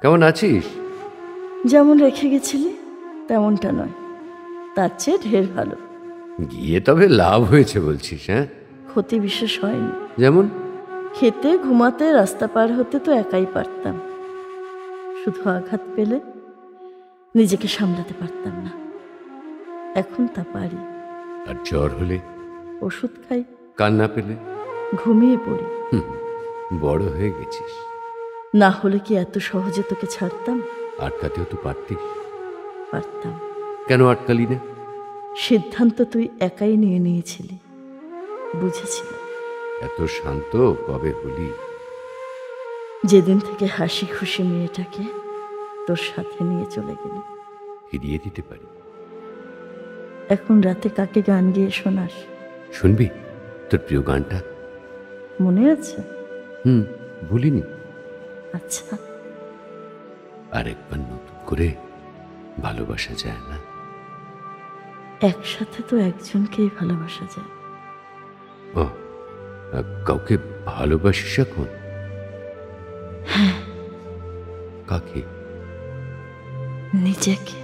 কেমন আছিস? যেমন রেখে গেছিলি তেমনটা নয়, তার চেয়ে ঢের ভালো। গিয়ে তবে লাভ হয়েছে বলছিস? হ্যাঁ, ক্ষতি বিশেষ হয়নি। যেমন? খেতে ঘুমাতে রাস্তা পার হতে তো একাই পারতাম, শুধু আঘাত পেলে নিজেকে সামলাতে পারতাম না। এখন তা পারি। আর জ্বর হলে? ওষুধ খাই, কান্না পেলে? ঘুমিয়ে পড়ি। বড় হয়ে গেছিস। না হলে কি এত সহজে তোকে ছাড়তাম? আটকাতেও তো পারতিস। পারতাম। কেন আটকালি না? সিদ্ধান্ত তুই একাই নিয়ে নিয়েছিলি, বুঝেছিলাম। এত শান্ত কবে হলি? যেদিন থেকে হাসি খুশি মেয়েটাকে তোর সাথে নিয়ে চলে গেলি। ফিরিয়ে দিতে পারি। এখন রাতে কাকে গান গেয়ে শোনাস? শুনবি তোর প্রিয় গানটা? মনে আছে? ভুলিনি। আচ্ছা, আরেকবার নতুন করে ভালোবাসা যায় না। একসাথে তো একজনকেই ভালোবাসা যায়। ও, কাউকে ভালোবাসিস এখন? হ্যাঁ, কাকে? নিজেকে।